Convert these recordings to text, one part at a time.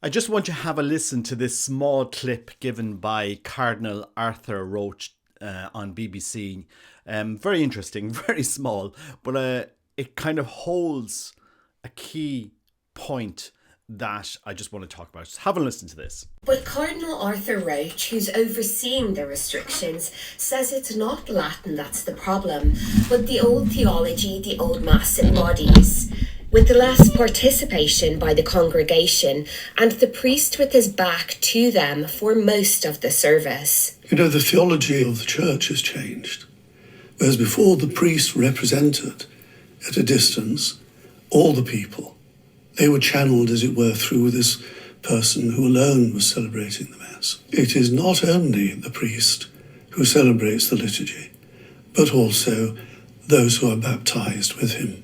I just want you to have a listen to this small clip given by Cardinal Roach on BBC. Very interesting, very small, but it kind of holds a key point that I just want to talk about. Just have a listen to this. But Cardinal Roach, who's overseeing the restrictions, says it's not Latin that's the problem, but the old theology, the old mass embodies, with the less participation by the congregation and the priest with his back to them for most of the service. You know, the theology of the church has changed. Whereas before the priest represented, at a distance, all the people. They were channeled, as it were, through this person who alone was celebrating the Mass. It is not only the priest who celebrates the liturgy, but also those who are baptized with him.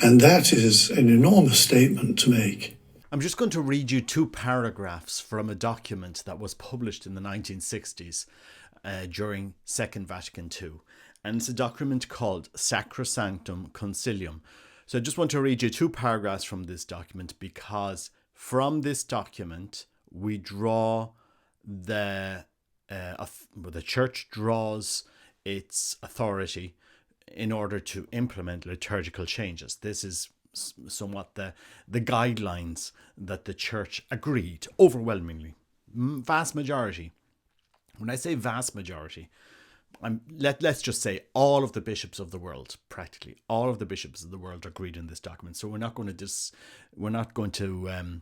And that is an enormous statement to make. I'm just going to read you two paragraphs from a document that was published in the 1960s during Second Vatican II. And it's a document called Sacrosanctum Concilium. So I just want to read you two paragraphs from this document, because from this document we draw the church draws its authority in order to implement liturgical changes. This is somewhat the guidelines that the church agreed overwhelmingly, vast majority. When I say vast majority, let's just say all of the bishops of the world, practically all of the bishops of the world agreed in this document. So we're not going to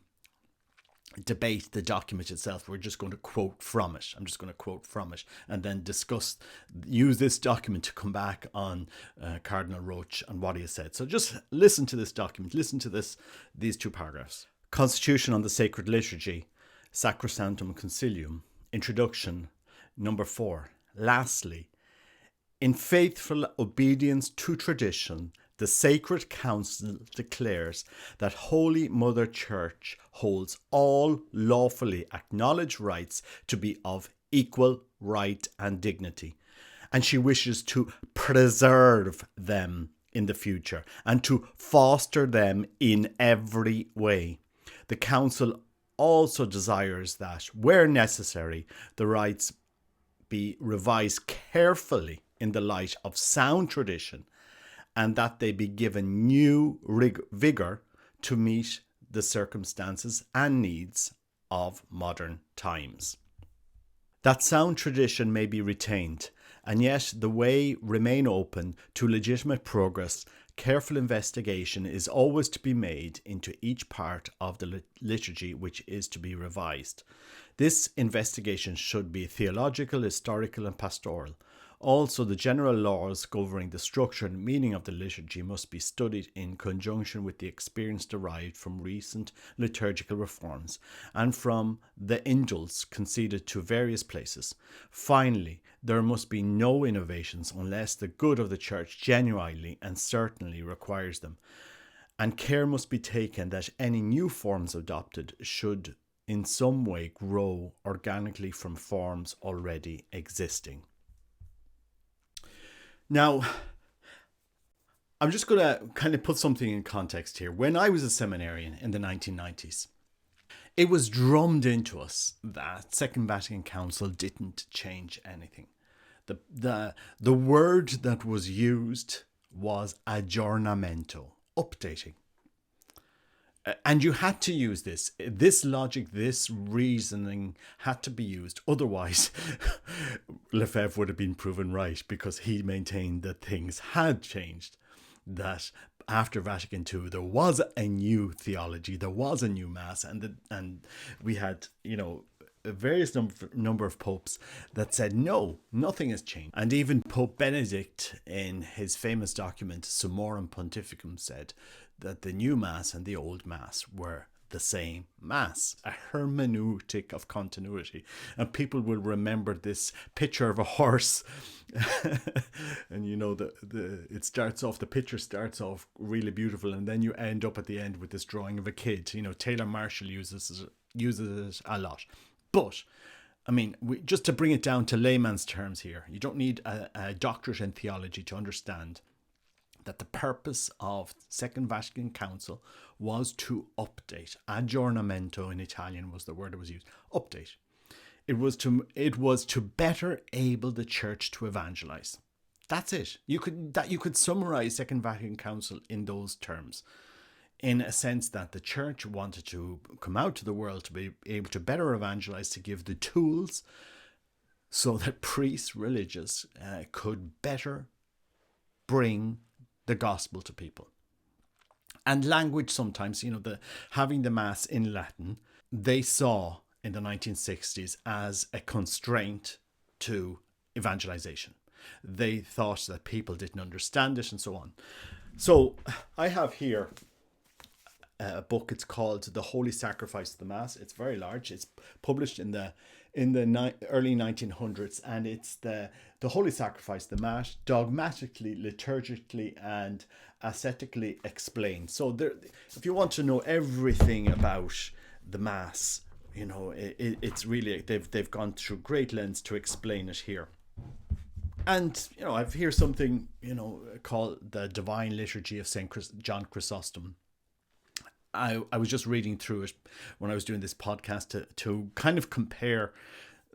debate the document itself. We're just going to quote from it. I'm just going to quote from it and then use this document to come back on Cardinal Roach and what he has said. So just listen to this document. Listen to these two paragraphs. Constitution on the Sacred Liturgy, Sacrosanctum Concilium, Introduction, number 4. Lastly, in faithful obedience to tradition, the Sacred Council declares that Holy Mother Church holds all lawfully acknowledged rights to be of equal right and dignity, and she wishes to preserve them in the future and to foster them in every way. The Council also desires that, where necessary, the rights be revised carefully in the light of sound tradition, and that they be given new vigour to meet the circumstances and needs of modern times. That sound tradition may be retained, and yet the way remain open to legitimate progress. Careful investigation is always to be made into each part of the liturgy which is to be revised. This investigation should be theological, historical, and pastoral. Also, the general laws governing the structure and meaning of the liturgy must be studied in conjunction with the experience derived from recent liturgical reforms and from the indults conceded to various places. Finally, there must be no innovations unless the good of the Church genuinely and certainly requires them, and care must be taken that any new forms adopted should in some way grow organically from forms already existing. Now, I'm just going to kind of put something in context here. When I was a seminarian in the 1990s, it was drummed into us that Second Vatican Council didn't change anything. The word that was used was aggiornamento, updating. And you had to use this logic, this reasoning had to be used. Otherwise, Lefebvre would have been proven right, because he maintained that things had changed. That after Vatican II, there was a new theology, there was a new mass, and we had, a various number of popes that said, no, nothing has changed. And even Pope Benedict, in his famous document, Summorum Pontificum, said that the new Mass and the old Mass were the same Mass, a hermeneutic of continuity. And people will remember this picture of a horse. And the picture starts off really beautiful, and then you end up at the end with this drawing of a kid. Taylor Marshall uses it a lot. But, just to bring it down to layman's terms here, you don't need a doctorate in theology to understand that the purpose of Second Vatican Council was to update. Aggiornamento in Italian was the word that was used. Update. It was to better able the church to evangelize. That's it. You could summarize Second Vatican Council in those terms, in a sense that the church wanted to come out to the world to be able to better evangelize, to give the tools so that priests, religious, could better bring the gospel to people. And language sometimes, having the Mass in Latin, they saw in the 1960s as a constraint to evangelization. They thought that people didn't understand it and so on. So I have here a book. It's called The Holy Sacrifice of the Mass. It's very large. It's published in the early 1900s, and it's the Holy Sacrifice of the Mass, dogmatically, liturgically, and ascetically explained. So there, if you want to know everything about the Mass, it's really, they've gone through great lengths to explain it here. And, I've here something, called the Divine Liturgy of St. John Chrysostom. I was just reading through it when I was doing this podcast to kind of compare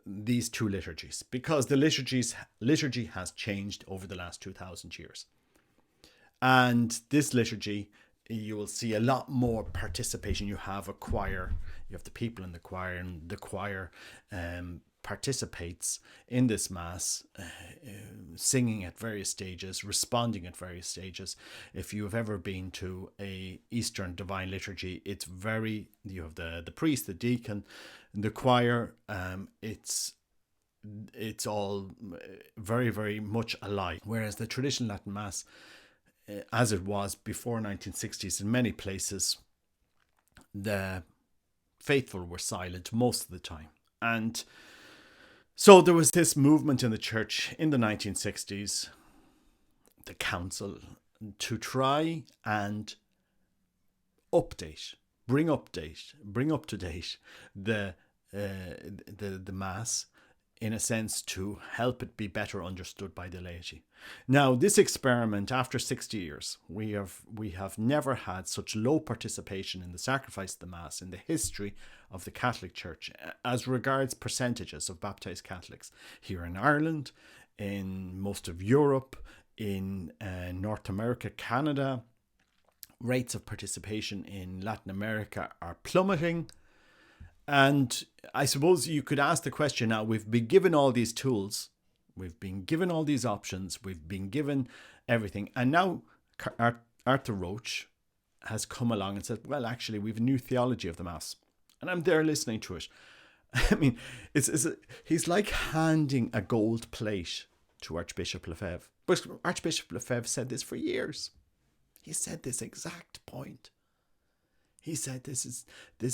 these two liturgies, because the liturgy has changed over the last 2,000 years. And this liturgy, you will see a lot more participation. You have a choir, you have the people in the choir, and the choir participates in this Mass, singing at various stages, responding at various stages. If you have ever been to a Eastern Divine Liturgy, it's you have the priest, the deacon, the choir. It's all very, very much alike. Whereas the traditional Latin Mass, as it was before 1960s, in many places, the faithful were silent most of the time. And so there was this movement in the church in the 1960s, the council, to try and bring up to date the Mass, in a sense to help it be better understood by the laity. Now, this experiment, after 60 years, we have never had such low participation in the sacrifice of the Mass in the history of the Catholic Church as regards percentages of baptized Catholics here in Ireland, in most of Europe, in North America, Canada. Rates of participation in Latin America are plummeting. And I suppose you could ask the question now, we've been given all these tools, we've been given all these options, we've been given everything. And now Arthur Roach has come along and said, well, actually, we've a new theology of the Mass. And I'm there listening to it. I mean, he's like handing a gold plate to Archbishop Lefebvre. But Archbishop Lefebvre said this for years. He said this exact point. He said this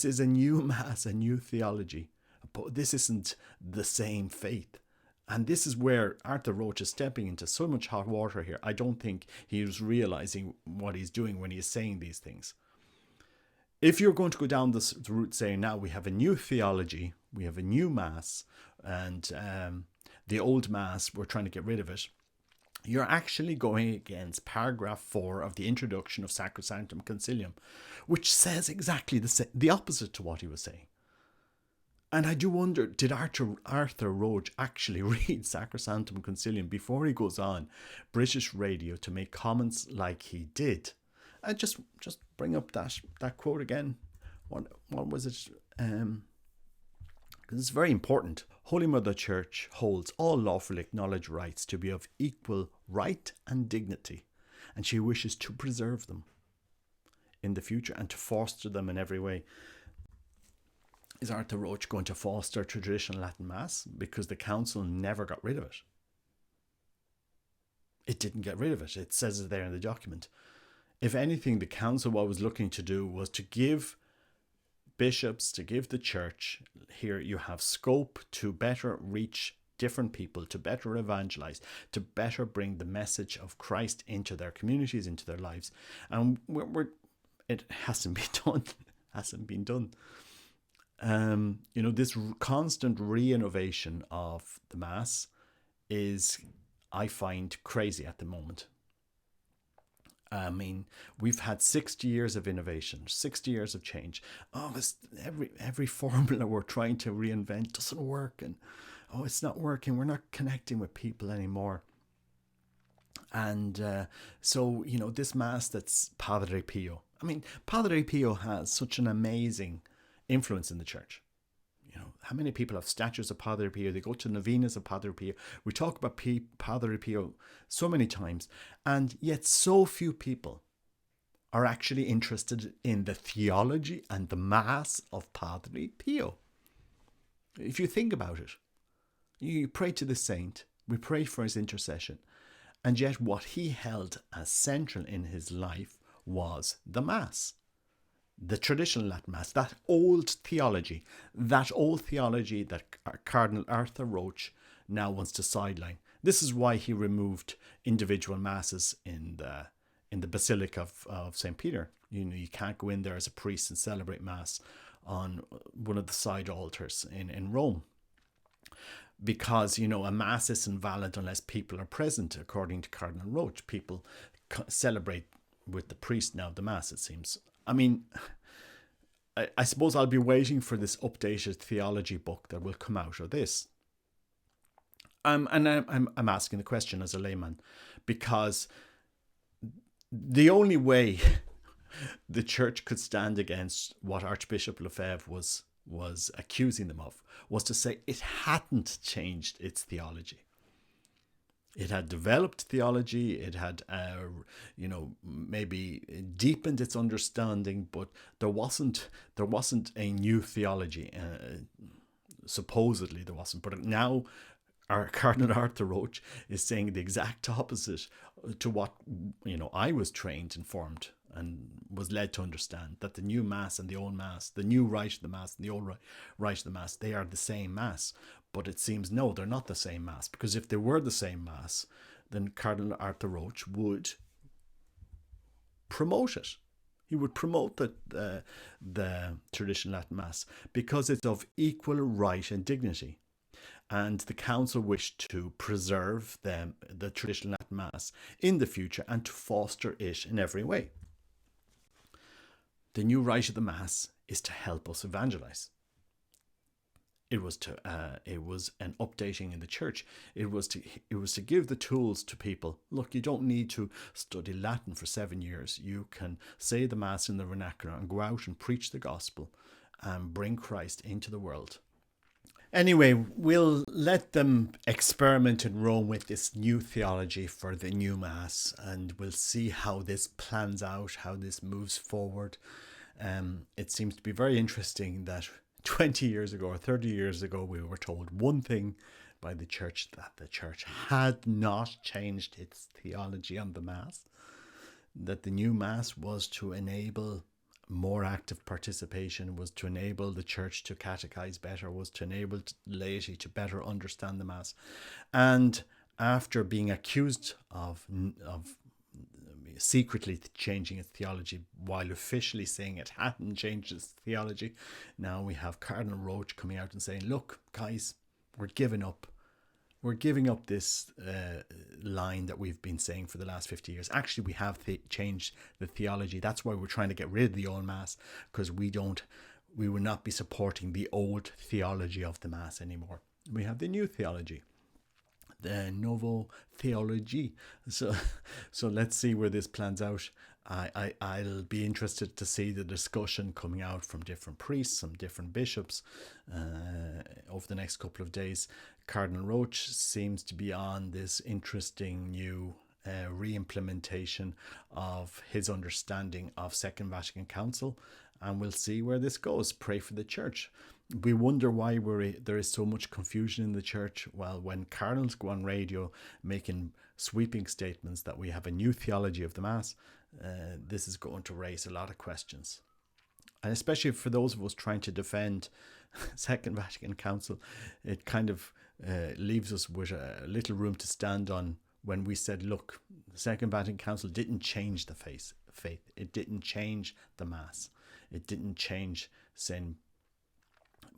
is a new Mass, a new theology, but this isn't the same faith. And this is where Arthur Roach is stepping into so much hot water here. I don't think he is realizing what he's doing when he's saying these things. If you're going to go down this route saying, now we have a new theology, we have a new Mass, and the old Mass, we're trying to get rid of it, you're actually going against paragraph 4 of the introduction of Sacrosanctum Concilium, which says exactly the opposite to what he was saying. And I do wonder, did Arthur Roach actually read Sacrosanctum Concilium before he goes on British radio to make comments like he did? I just bring up that quote again. What was it? Because it's very important. Holy Mother Church holds all lawfully acknowledged rights to be of equal right and dignity, and she wishes to preserve them in the future and to foster them in every way. Is Arthur Roach going to foster traditional Latin Mass because the council never got rid of it? It didn't get rid of it. It says it there in the document. If anything, the council, what was looking to do was to give bishops, to give the church, here you have scope to better reach different people, to better evangelize, to better bring the message of Christ into their communities, into their lives. And it hasn't been done. This constant re-innovation of the Mass is, I find, crazy at the moment. I mean, we've had 60 years of innovation, 60 years of change. Oh, every formula we're trying to reinvent doesn't work, and oh, it's not working. We're not connecting with people anymore. And so, this Mass that's Padre Pio. I mean, Padre Pio has such an amazing influence in the church. How many people have statues of Padre Pio? They go to novenas of Padre Pio. We talk about Padre Pio so many times, and yet so few people are actually interested in the theology and the Mass of Padre Pio. If you think about it, you pray to the saint, we pray for his intercession, and yet what he held as central in his life was the Mass. The traditional Latin Mass, that old theology that Cardinal Arthur Roach now wants to sideline. This is why he removed individual masses in the Basilica of St. Peter. You can't go in there as a priest and celebrate Mass on one of the side altars in Rome, because a Mass isn't valid unless people are present. According to Cardinal Roach, people celebrate with the priest now the Mass, it seems. I mean, I suppose I'll be waiting for this updated theology book that will come out of this. And I'm asking the question as a layman, because the only way the church could stand against what Archbishop Lefebvre was accusing them of was to say it hadn't changed its theology. It had developed theology, it had, maybe deepened its understanding, but there wasn't a new theology. Supposedly there wasn't, but now our Cardinal Arthur Roach is saying the exact opposite to what I was trained, informed, and was led to understand, that the new Mass and the old Mass, the new Rite of the Mass and the old Rite of the Mass, they are the same Mass. But it seems, no, they're not the same Mass, because if they were the same Mass, then Cardinal Arthur Roach would promote it. He would promote the traditional Latin Mass because it's of equal right and dignity. And the council wished to preserve the traditional Latin Mass in the future and to foster it in every way. The new Rite of the Mass is to help us evangelize. It was an updating in the church. It was to give the tools to people. Look, you don't need to study Latin for 7 years. You can say the Mass in the vernacular and go out and preach the gospel and bring Christ into the world. Anyway, we'll let them experiment in Rome with this new theology for the new Mass, and we'll see how this plans out, how this moves forward. It seems to be very interesting that 20 years ago or 30 years ago, we were told one thing by the church, that the church had not changed its theology on the Mass, that the new Mass was to enable more active participation, was to enable the church to catechize better, was to enable laity to better understand the Mass. And after being accused of secretly changing its theology while officially saying it hadn't changed its theology, now we have Cardinal Roach coming out and saying, look, guys, we're giving up. We're giving up this line that we've been saying for the last 50 years. Actually, we have changed the theology. That's why we're trying to get rid of the old Mass, because we will not be supporting the old theology of the Mass anymore. We have the new theology, the Novo Theology. So let's see where this plans out. I'll be interested to see the discussion coming out from different priests, some different bishops over the next couple of days. Cardinal Roach seems to be on this interesting new re-implementation of his understanding of Second Vatican Council, and we'll see where this goes. Pray for the church. We wonder why there is so much confusion in the church. Well, when cardinals go on radio making sweeping statements that we have a new theology of the Mass, this is going to raise a lot of questions. And especially for those of us trying to defend Second Vatican Council, it kind of leaves us with a little room to stand on when we said, look, the Second Vatican Council didn't change the faith. It didn't change the Mass. It didn't change sin.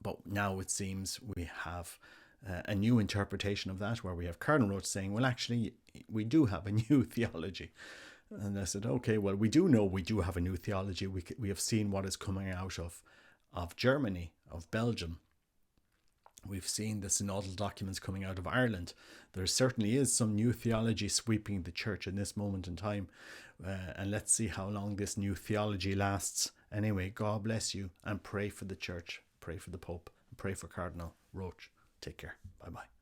But now it seems we have a new interpretation of that, where we have Cardinal Roach saying, well, actually, we do have a new theology. And I said, okay, well, we do know we do have a new theology. We have seen what is coming out of Germany, of Belgium. We've seen the synodal documents coming out of Ireland. There certainly is some new theology sweeping the church in this moment in time. And let's see how long this new theology lasts. Anyway, God bless you, and pray for the church, pray for the Pope, and pray for Cardinal Roach. Take care. Bye-bye.